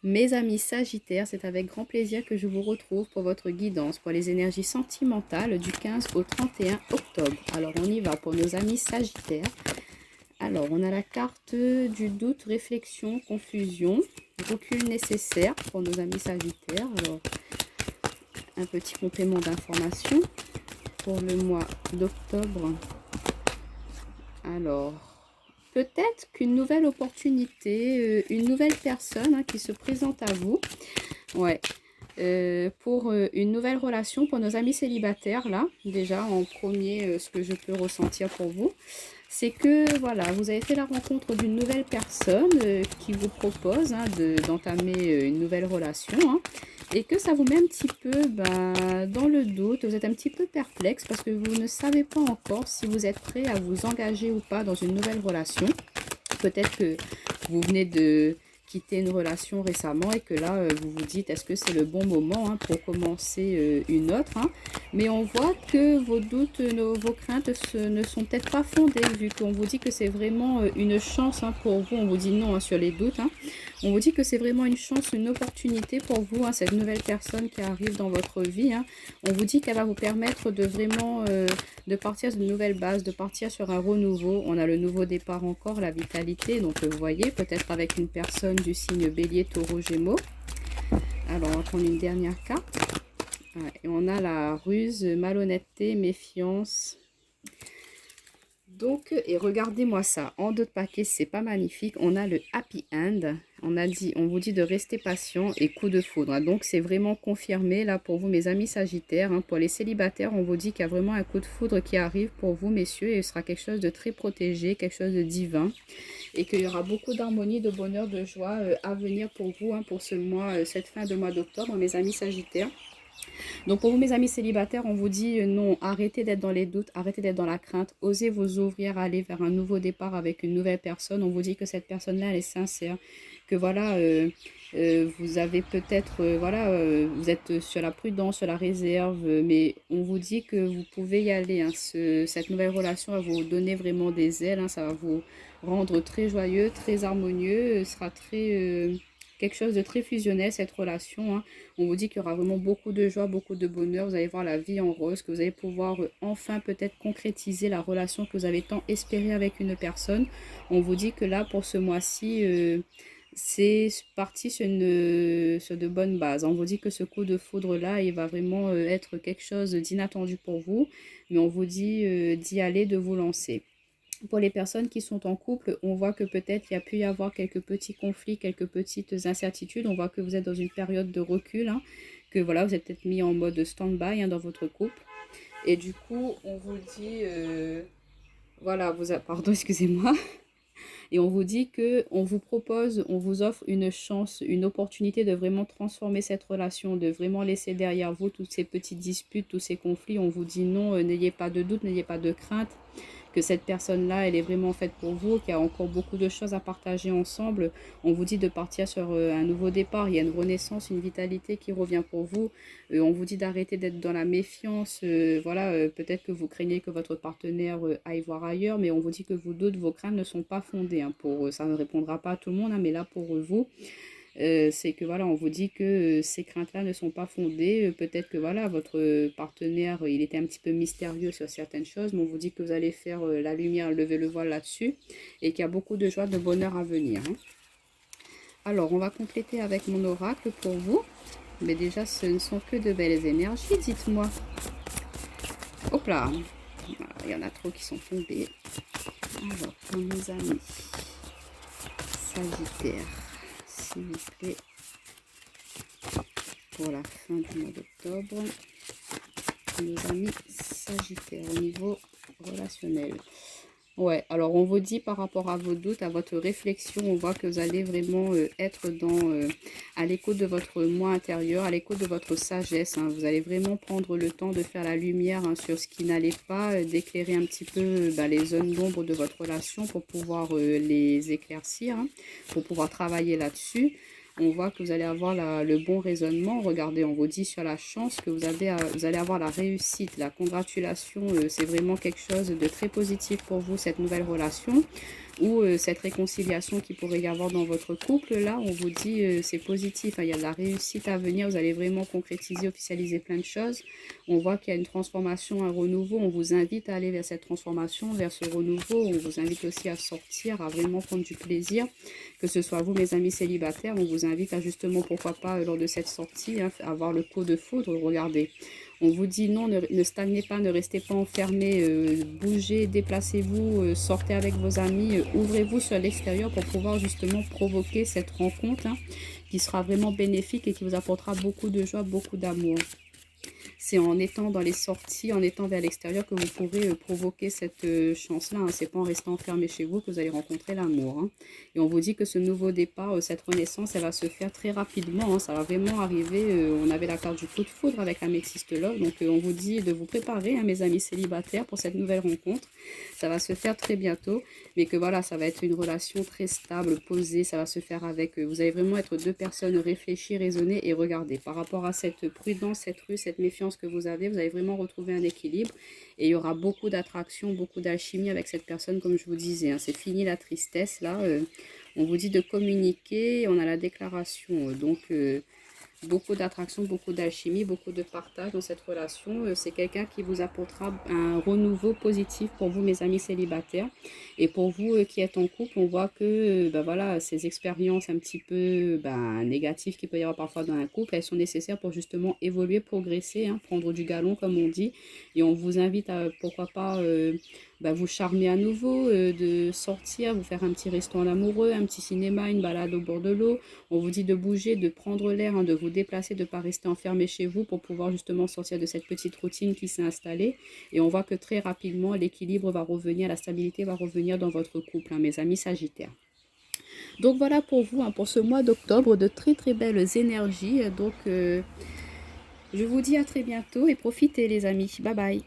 Mes amis Sagittaires, c'est avec grand plaisir que je vous retrouve pour votre guidance pour les énergies sentimentales du 15 au 31 octobre. Alors on y va pour nos amis Sagittaires. Alors on a la carte du doute, réflexion, confusion, recul nécessaire pour nos amis Sagittaires. Alors un petit complément d'information pour le mois d'octobre. Alors peut-être qu'une nouvelle opportunité, une nouvelle personne qui se présente à vous. Ouais. Pour une nouvelle relation pour nos amis célibataires, là, déjà en premier, ce que je peux ressentir pour vous, c'est que voilà, vous avez fait la rencontre d'une nouvelle personne qui vous propose d'entamer une nouvelle relation, et que ça vous met un petit peu dans le doute, vous êtes un petit peu perplexe parce que vous ne savez pas encore si vous êtes prêt à vous engager ou pas dans une nouvelle relation. Peut-être que vous venez de quitter une relation récemment et que là, vous vous dites, est-ce que c'est le bon moment pour commencer une autre, Mais on voit que vos doutes, vos craintes ne sont peut-être pas fondées, vu qu'on vous dit que c'est vraiment une chance pour vous. On vous dit non sur les doutes. On vous dit que c'est vraiment une chance, une opportunité pour vous, cette nouvelle personne qui arrive dans votre vie. On vous dit qu'elle va vous permettre de vraiment de partir sur une nouvelle base, de partir sur un renouveau. On a le nouveau départ encore, la vitalité. Donc vous voyez, peut-être avec une personne du signe Bélier, Taureau, Gémeaux. Alors on va prendre une dernière carte. Et on a la ruse, malhonnêteté, méfiance. Donc, et regardez-moi ça, en deux paquets, c'est pas magnifique. On a le happy end. On vous dit de rester patient et coup de foudre. Donc, c'est vraiment confirmé là pour vous, mes amis Sagittaires. Pour les célibataires, on vous dit qu'il y a vraiment un coup de foudre qui arrive pour vous, messieurs. Et ce sera quelque chose de très protégé, quelque chose de divin. Et qu'il y aura beaucoup d'harmonie, de bonheur, de joie à venir pour vous, pour ce mois, cette fin de mois d'octobre, mes amis Sagittaires. Donc pour vous mes amis célibataires, on vous dit non, arrêtez d'être dans les doutes, arrêtez d'être dans la crainte, osez vous ouvrir à aller vers un nouveau départ avec une nouvelle personne. On vous dit que cette personne-là, elle est sincère, que voilà, vous avez peut-être, vous êtes sur la prudence, sur la réserve, mais on vous dit que vous pouvez y aller. Cette nouvelle relation va vous donner vraiment des ailes, ça va vous rendre très joyeux, très harmonieux, ce sera très... quelque chose de très fusionnel cette relation. On vous dit qu'il y aura vraiment beaucoup de joie, beaucoup de bonheur. Vous allez voir la vie en rose, que vous allez pouvoir enfin peut-être concrétiser la relation que vous avez tant espéré avec une personne. On vous dit que là, pour ce mois-ci, c'est parti sur de bonnes bases. On vous dit que ce coup de foudre-là, il va vraiment être quelque chose d'inattendu pour vous. Mais on vous dit d'y aller, de vous lancer. Pour les personnes qui sont en couple, on voit que peut-être il y a pu y avoir quelques petits conflits, quelques petites incertitudes. On voit que vous êtes dans une période de recul, que voilà, vous êtes peut-être mis en mode stand-by dans votre couple. Et du coup, on vous dit, voilà, pardon, excusez-moi. Et on vous dit que on vous propose, on vous offre une chance, une opportunité de vraiment transformer cette relation, de vraiment laisser derrière vous toutes ces petites disputes, tous ces conflits. On vous dit non, n'ayez pas de doute, n'ayez pas de crainte, que cette personne-là, elle est vraiment faite pour vous, qu'il y a encore beaucoup de choses à partager ensemble. On vous dit de partir sur un nouveau départ, il y a une renaissance, une vitalité qui revient pour vous. On vous dit d'arrêter d'être dans la méfiance, peut-être que vous craignez que votre partenaire aille voir ailleurs, mais on vous dit que vos doutes, vos craintes ne sont pas fondées. Ça ne répondra pas à tout le monde, mais là pour vous, c'est que voilà, on vous dit que ces craintes-là ne sont pas fondées. Peut-être que voilà, votre partenaire, il était un petit peu mystérieux sur certaines choses, mais on vous dit que vous allez faire la lumière, lever le voile là-dessus, et qu'il y a beaucoup de joie, de bonheur à venir. Alors, on va compléter avec mon oracle pour vous. Mais déjà, ce ne sont que de belles énergies, dites-moi. Hop là, il y en a trop qui sont tombés. Alors, pour mes amis Sagittaire, s'il vous plaît, pour la fin du mois d'octobre, nos amis Sagittaire au niveau relationnel. Ouais, alors on vous dit par rapport à vos doutes, à votre réflexion, on voit que vous allez vraiment être à l'écoute de votre moi intérieur, à l'écoute de votre sagesse. Vous allez vraiment prendre le temps de faire la lumière sur ce qui n'allait pas, d'éclairer un petit peu les zones d'ombre de votre relation pour pouvoir les éclaircir, pour pouvoir travailler là-dessus. On voit que vous allez avoir le bon raisonnement. Regardez, on vous dit sur la chance que vous allez avoir la réussite, la congratulation. C'est vraiment quelque chose de très positif pour vous, cette nouvelle relation. ou cette réconciliation qui pourrait y avoir dans votre couple. Là, on vous dit c'est positif, hein, il y a de la réussite à venir, vous allez vraiment concrétiser, officialiser plein de choses. On voit qu'il y a une transformation, un renouveau, on vous invite à aller vers cette transformation, vers ce renouveau. On vous invite aussi à sortir, à vraiment prendre du plaisir, que ce soit vous, mes amis célibataires, on vous invite à justement, pourquoi pas, lors de cette sortie, hein, avoir le coup de foudre. Regardez, on vous dit non, ne stagnez pas, ne restez pas enfermés, bougez, déplacez-vous, sortez avec vos amis, ouvrez-vous sur l'extérieur pour pouvoir justement provoquer cette rencontre, hein, qui sera vraiment bénéfique et qui vous apportera beaucoup de joie, beaucoup d'amour. C'est en étant dans les sorties, en étant vers l'extérieur que vous pourrez provoquer cette chance-là. Hein. C'est pas en restant enfermé chez vous que vous allez rencontrer l'amour. Hein. Et on vous dit que ce nouveau départ, cette renaissance, elle va se faire très rapidement. Hein. Ça va vraiment arriver. On avait la carte du coup de foudre avec Améthyste Love. Donc on vous dit de vous préparer, hein, mes amis célibataires, pour cette nouvelle rencontre. Ça va se faire très bientôt. Mais que voilà, ça va être une relation très stable, posée. Ça va se faire avec... vous allez vraiment être deux personnes réfléchies, raisonnées et regardez. Par rapport à cette prudence, cette ruse, cette méfiance que vous allez vraiment retrouver un équilibre et il y aura beaucoup d'attraction, beaucoup d'alchimie avec cette personne, comme je vous disais. Hein. C'est fini la tristesse, là. On vous dit de communiquer, on a la déclaration. Donc, beaucoup d'attraction, beaucoup d'alchimie, beaucoup de partage dans cette relation. C'est quelqu'un qui vous apportera un renouveau positif pour vous, mes amis célibataires. Et pour vous qui êtes en couple, on voit que ben voilà, ces expériences un petit peu négatives qu'il peut y avoir parfois dans un couple, elles sont nécessaires pour justement évoluer, progresser, hein, prendre du galon comme on dit. Et on vous invite à, pourquoi pas, vous charmer à nouveau, de sortir, vous faire un petit restaurant amoureux, un petit cinéma, une balade au bord de l'eau. On vous dit de bouger, de prendre l'air, hein, de vous déplacer, de ne pas rester enfermé chez vous pour pouvoir justement sortir de cette petite routine qui s'est installée. Et on voit que très rapidement, l'équilibre va revenir, la stabilité va revenir dans votre couple, hein, mes amis sagittaires. Donc voilà pour vous, hein, pour ce mois d'octobre, de très très belles énergies. Donc je vous dis à très bientôt et profitez les amis. Bye bye.